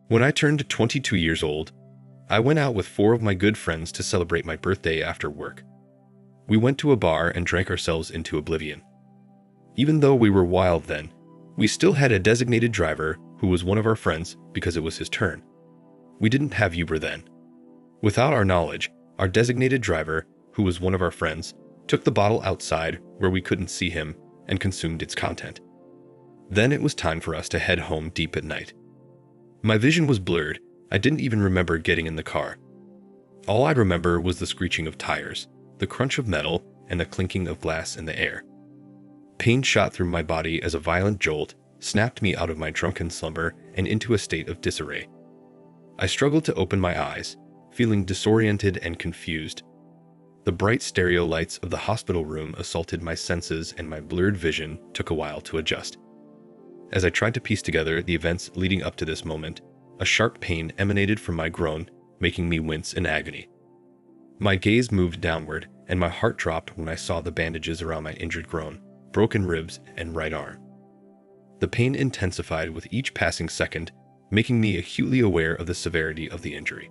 When I turned 22 years old, I went out with 4 of my good friends to celebrate my birthday after work. We went to a bar and drank ourselves into oblivion. Even though we were wild then, we still had a designated driver who was one of our friends because it was his turn. We didn't have Uber then. Without our knowledge, our designated driver, who was one of our friends, took the bottle outside where we couldn't see him and consumed its content. Then it was time for us to head home deep at night. My vision was blurred. I didn't even remember getting in the car. All I remember was the screeching of tires, the crunch of metal, and the clinking of glass in the air. Pain shot through my body as a violent jolt snapped me out of my drunken slumber and into a state of disarray. I struggled to open my eyes, feeling disoriented and confused. The bright stereo lights of the hospital room assaulted my senses and my blurred vision took a while to adjust. As I tried to piece together the events leading up to this moment, a sharp pain emanated from my groin, making me wince in agony. My gaze moved downward, and my heart dropped when I saw the bandages around my injured groin, broken ribs, and right arm. The pain intensified with each passing second, making me acutely aware of the severity of the injury.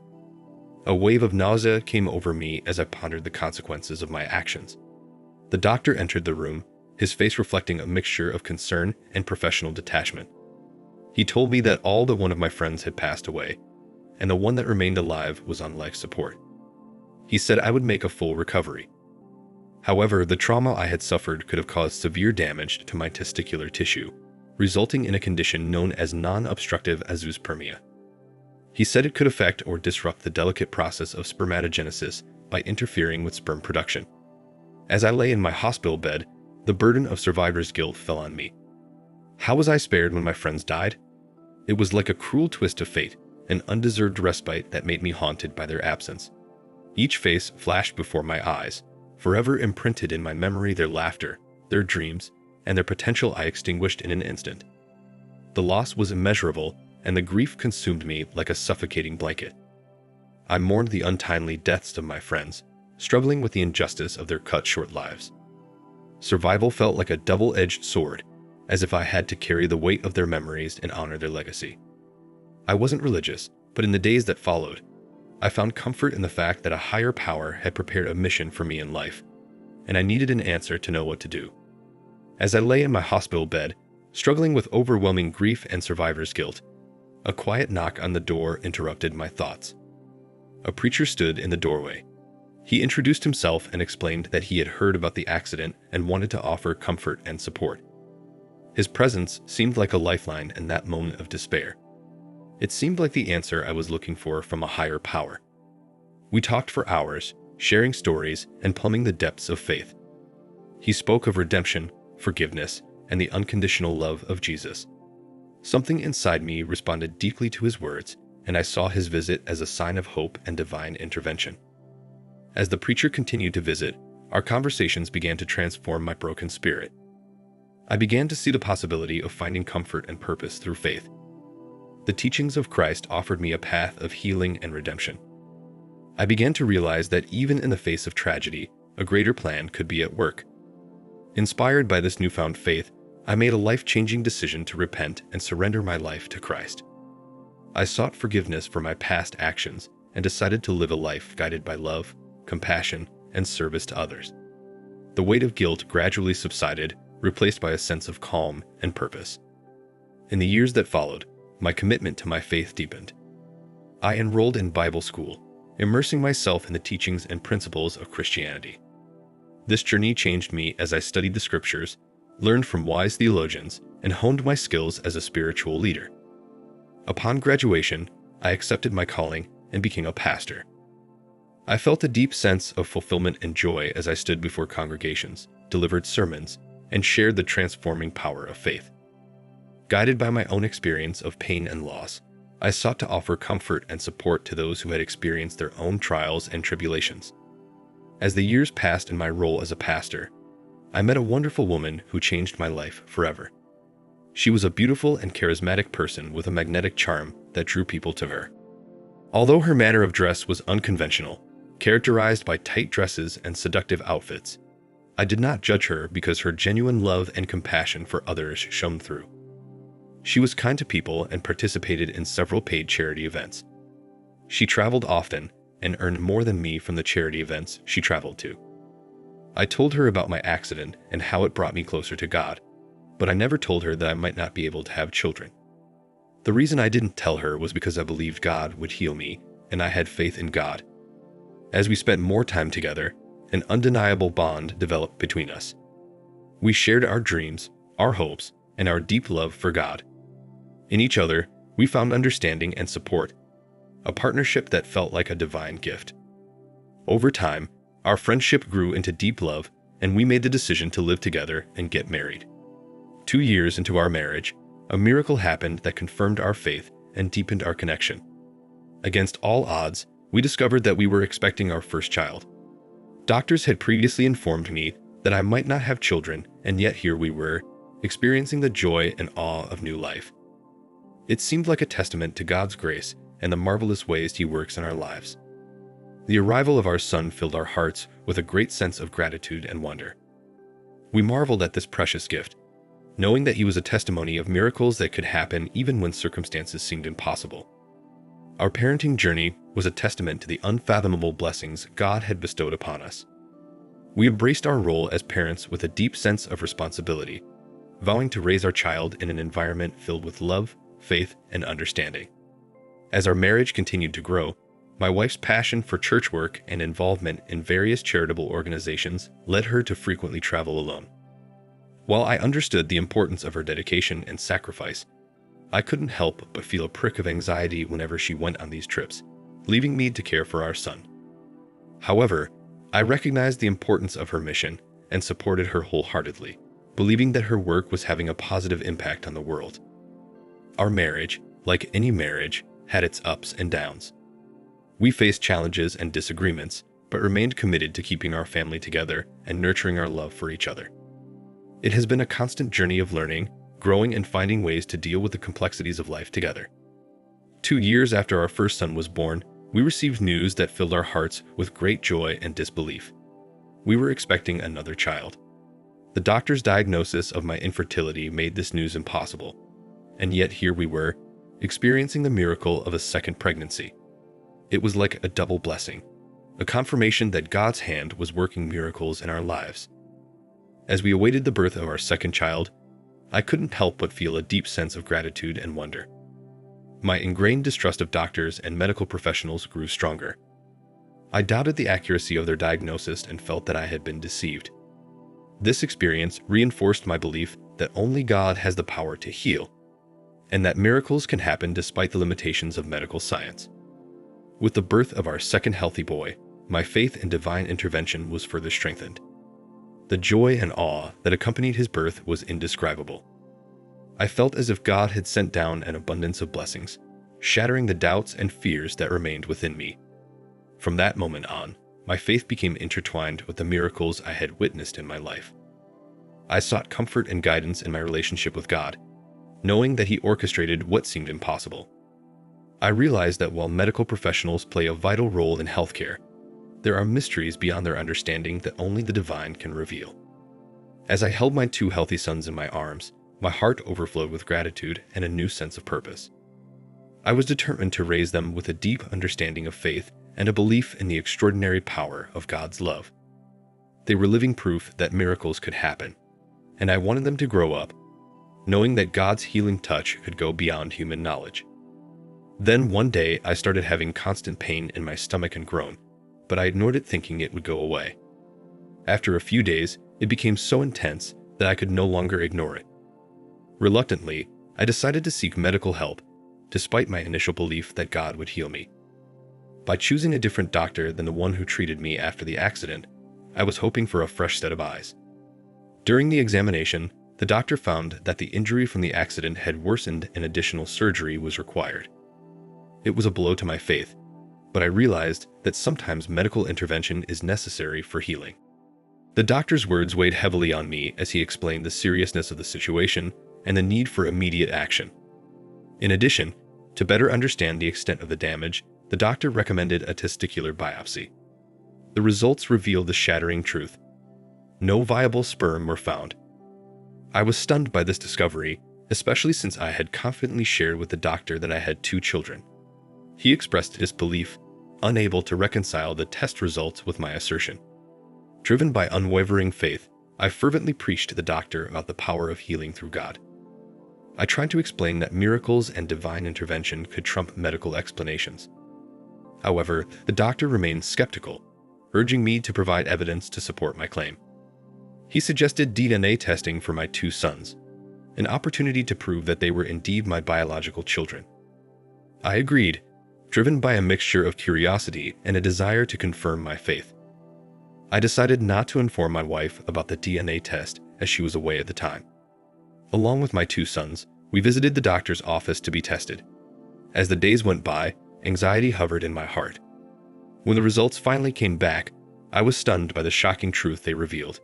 A wave of nausea came over me as I pondered the consequences of my actions. The doctor entered the room, his face reflecting a mixture of concern and professional detachment. He told me that all but one of my friends had passed away, and the one that remained alive was on life support. He said I would make a full recovery. However, the trauma I had suffered could have caused severe damage to my testicular tissue, resulting in a condition known as non-obstructive azoospermia. He said it could affect or disrupt the delicate process of spermatogenesis by interfering with sperm production. As I lay in my hospital bed, the burden of survivor's guilt fell on me. How was I spared when my friends died? It was like a cruel twist of fate, an undeserved respite that made me haunted by their absence. Each face flashed before my eyes, forever imprinted in my memory their laughter, their dreams, and their potential I extinguished in an instant. The loss was immeasurable, and the grief consumed me like a suffocating blanket. I mourned the untimely deaths of my friends, struggling with the injustice of their cut-short lives. Survival felt like a double-edged sword, as if I had to carry the weight of their memories and honor their legacy. I wasn't religious, but in the days that followed, I found comfort in the fact that a higher power had prepared a mission for me in life, and I needed an answer to know what to do. As I lay in my hospital bed, struggling with overwhelming grief and survivor's guilt, a quiet knock on the door interrupted my thoughts. A preacher stood in the doorway. He introduced himself and explained that he had heard about the accident and wanted to offer comfort and support. His presence seemed like a lifeline in that moment of despair. It seemed like the answer I was looking for from a higher power. We talked for hours, sharing stories and plumbing the depths of faith. He spoke of redemption, forgiveness, and the unconditional love of Jesus. Something inside me responded deeply to his words, and I saw his visit as a sign of hope and divine intervention. As the preacher continued to visit, our conversations began to transform my broken spirit. I began to see the possibility of finding comfort and purpose through faith. The teachings of Christ offered me a path of healing and redemption. I began to realize that even in the face of tragedy, a greater plan could be at work. Inspired by this newfound faith, I made a life-changing decision to repent and surrender my life to Christ. I sought forgiveness for my past actions and decided to live a life guided by love, compassion, and service to others. The weight of guilt gradually subsided, replaced by a sense of calm and purpose. In the years that followed, my commitment to my faith deepened. I enrolled in Bible school, immersing myself in the teachings and principles of Christianity. This journey changed me as I studied the scriptures, learned from wise theologians, and honed my skills as a spiritual leader. Upon graduation, I accepted my calling and became a pastor. I felt a deep sense of fulfillment and joy as I stood before congregations, delivered sermons, and shared the transforming power of faith. Guided by my own experience of pain and loss, I sought to offer comfort and support to those who had experienced their own trials and tribulations. As the years passed in my role as a pastor, I met a wonderful woman who changed my life forever. She was a beautiful and charismatic person with a magnetic charm that drew people to her. Although her manner of dress was unconventional, characterized by tight dresses and seductive outfits, I did not judge her because her genuine love and compassion for others shone through. She was kind to people and participated in several paid charity events. She traveled often and earned more than me from the charity events she traveled to. I told her about my accident and how it brought me closer to God, but I never told her that I might not be able to have children. The reason I didn't tell her was because I believed God would heal me, and I had faith in God. As we spent more time together, an undeniable bond developed between us. We shared our dreams, our hopes, and our deep love for God. In each other, we found understanding and support, a partnership that felt like a divine gift. Over time, our friendship grew into deep love, and we made the decision to live together and get married. 2 years into our marriage, a miracle happened that confirmed our faith and deepened our connection. Against all odds, we discovered that we were expecting our first child. Doctors had previously informed me that I might not have children, and yet here we were, experiencing the joy and awe of new life. It seemed like a testament to God's grace and the marvelous ways He works in our lives. The arrival of our son filled our hearts with a great sense of gratitude and wonder. We marveled at this precious gift, knowing that he was a testimony of miracles that could happen even when circumstances seemed impossible. Our parenting journey was a testament to the unfathomable blessings God had bestowed upon us. We embraced our role as parents with a deep sense of responsibility, vowing to raise our child in an environment filled with love, faith, and understanding. As our marriage continued to grow, my wife's passion for church work and involvement in various charitable organizations led her to frequently travel alone. While I understood the importance of her dedication and sacrifice, I couldn't help but feel a prick of anxiety whenever she went on these trips, leaving me to care for our son. However, I recognized the importance of her mission and supported her wholeheartedly, believing that her work was having a positive impact on the world. Our marriage, like any marriage, had its ups and downs. We faced challenges and disagreements, but remained committed to keeping our family together and nurturing our love for each other. It has been a constant journey of learning, growing, and finding ways to deal with the complexities of life together. 2 years after our first son was born, we received news that filled our hearts with great joy and disbelief. We were expecting another child. The doctor's diagnosis of my infertility made this news impossible, and yet here we were, experiencing the miracle of a second pregnancy. It was like a double blessing, a confirmation that God's hand was working miracles in our lives. As we awaited the birth of our second child, I couldn't help but feel a deep sense of gratitude and wonder. My ingrained distrust of doctors and medical professionals grew stronger. I doubted the accuracy of their diagnosis and felt that I had been deceived. This experience reinforced my belief that only God has the power to heal, and that miracles can happen despite the limitations of medical science. With the birth of our second healthy boy, my faith in divine intervention was further strengthened. The joy and awe that accompanied his birth was indescribable. I felt as if God had sent down an abundance of blessings, shattering the doubts and fears that remained within me. From that moment on, my faith became intertwined with the miracles I had witnessed in my life. I sought comfort and guidance in my relationship with God, knowing that He orchestrated what seemed impossible. I realized that while medical professionals play a vital role in healthcare, there are mysteries beyond their understanding that only the divine can reveal. As I held my 2 healthy sons in my arms, my heart overflowed with gratitude and a new sense of purpose. I was determined to raise them with a deep understanding of faith and a belief in the extraordinary power of God's love. They were living proof that miracles could happen, and I wanted them to grow up, knowing that God's healing touch could go beyond human knowledge. Then one day I started having constant pain in my stomach and groin, but I ignored it thinking it would go away. After a few days, it became so intense that I could no longer ignore it. Reluctantly, I decided to seek medical help, despite my initial belief that God would heal me. By choosing a different doctor than the one who treated me after the accident, I was hoping for a fresh set of eyes. During the examination, the doctor found that the injury from the accident had worsened and additional surgery was required. It was a blow to my faith, but I realized that sometimes medical intervention is necessary for healing. The doctor's words weighed heavily on me as he explained the seriousness of the situation and the need for immediate action. In addition, to better understand the extent of the damage, the doctor recommended a testicular biopsy. The results revealed the shattering truth. No viable sperm were found. I was stunned by this discovery especially since I had confidently shared with the doctor that I had 2 children. He expressed disbelief, unable to reconcile the test results with my assertion. Driven by unwavering faith, I fervently preached to the doctor about the power of healing through God. I tried to explain that miracles and divine intervention could trump medical explanations. However, the doctor remained skeptical, urging me to provide evidence to support my claim. He suggested DNA testing for my 2 sons, an opportunity to prove that they were indeed my biological children. I agreed, driven by a mixture of curiosity and a desire to confirm my faith. I decided not to inform my wife about the DNA test as she was away at the time. Along with my 2 sons, we visited the doctor's office to be tested. As the days went by, anxiety hovered in my heart. When the results finally came back, I was stunned by the shocking truth they revealed.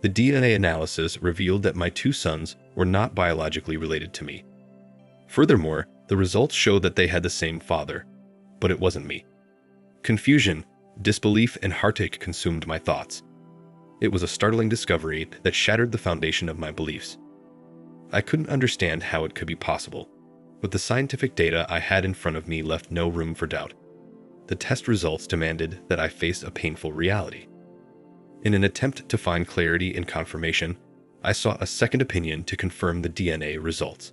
The DNA analysis revealed that my 2 sons were not biologically related to me. Furthermore, the results showed that they had the same father, but it wasn't me. Confusion, disbelief, and heartache consumed my thoughts. It was a startling discovery that shattered the foundation of my beliefs. I couldn't understand how it could be possible, but the scientific data I had in front of me left no room for doubt. The test results demanded that I face a painful reality. In an attempt to find clarity and confirmation, I sought a second opinion to confirm the DNA results.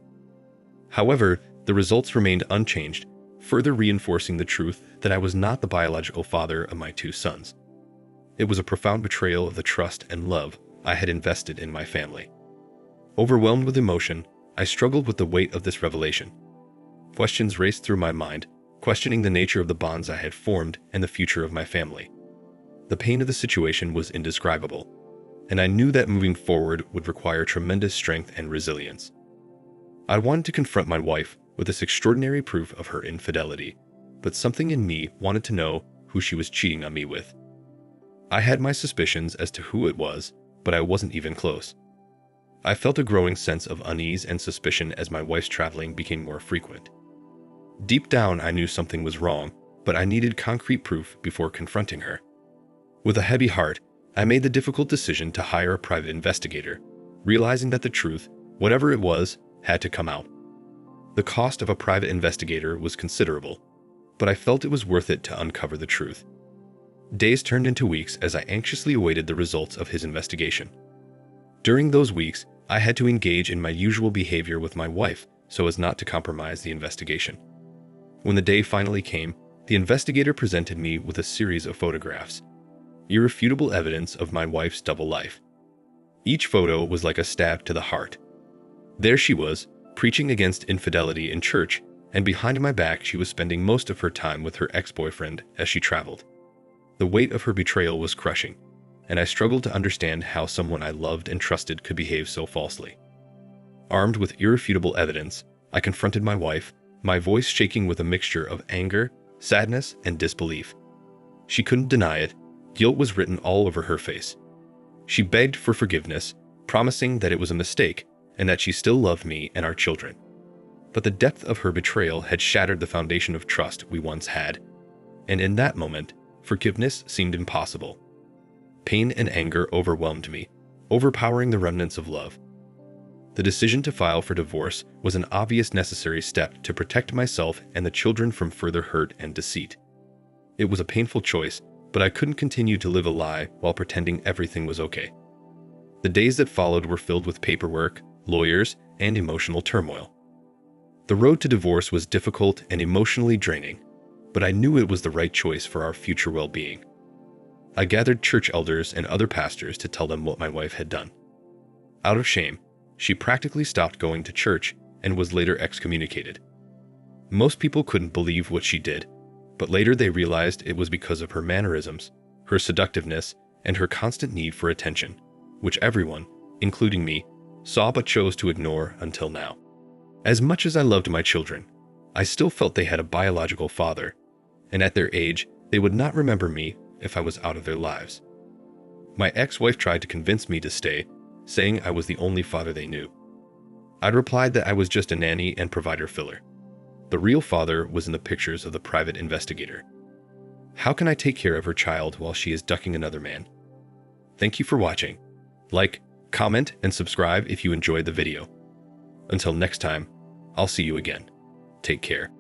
However, the results remained unchanged, further reinforcing the truth that I was not the biological father of my 2 sons. It was a profound betrayal of the trust and love I had invested in my family. Overwhelmed with emotion, I struggled with the weight of this revelation. Questions raced through my mind, questioning the nature of the bonds I had formed and the future of my family. The pain of the situation was indescribable, and I knew that moving forward would require tremendous strength and resilience. I wanted to confront my wife with this extraordinary proof of her infidelity, but something in me wanted to know who she was cheating on me with. I had my suspicions as to who it was, but I wasn't even close. I felt a growing sense of unease and suspicion as my wife's traveling became more frequent. Deep down, I knew something was wrong, but I needed concrete proof before confronting her. With a heavy heart, I made the difficult decision to hire a private investigator, realizing that the truth, whatever it was, had to come out. The cost of a private investigator was considerable, but I felt it was worth it to uncover the truth. Days turned into weeks as I anxiously awaited the results of his investigation. During those weeks, I had to engage in my usual behavior with my wife so as not to compromise the investigation. When the day finally came, the investigator presented me with a series of photographs, irrefutable evidence of my wife's double life. Each photo was like a stab to the heart. There she was, preaching against infidelity in church, and behind my back she was spending most of her time with her ex-boyfriend as she traveled. The weight of her betrayal was crushing, and I struggled to understand how someone I loved and trusted could behave so falsely. Armed with irrefutable evidence, I confronted my wife, my voice shaking with a mixture of anger, sadness, and disbelief. She couldn't deny it. Guilt was written all over her face. She begged for forgiveness, promising that it was a mistake and that she still loved me and our children. But the depth of her betrayal had shattered the foundation of trust we once had, and in that moment, forgiveness seemed impossible. Pain and anger overwhelmed me, overpowering the remnants of love. The decision to file for divorce was an obvious necessary step to protect myself and the children from further hurt and deceit. It was a painful choice, but I couldn't continue to live a lie while pretending everything was okay. The days that followed were filled with paperwork, lawyers, and emotional turmoil. The road to divorce was difficult and emotionally draining, but I knew it was the right choice for our future well-being. I gathered church elders and other pastors to tell them what my wife had done. Out of shame, she practically stopped going to church and was later excommunicated. Most people couldn't believe what she did, but later they realized it was because of her mannerisms, her seductiveness, and her constant need for attention, which everyone, including me, saw but chose to ignore until now. As much as I loved my children, I still felt they had a biological father, and at their age, they would not remember me if I was out of their lives. My ex-wife tried to convince me to stay, saying I was the only father they knew. I'd replied that I was just a nanny and provider filler. The real father was in the pictures of the private investigator. How can I take care of her child while she is ducking another man? Thank you for watching. Like, comment, and subscribe if you enjoyed the video. Until next time, I'll see you again. Take care.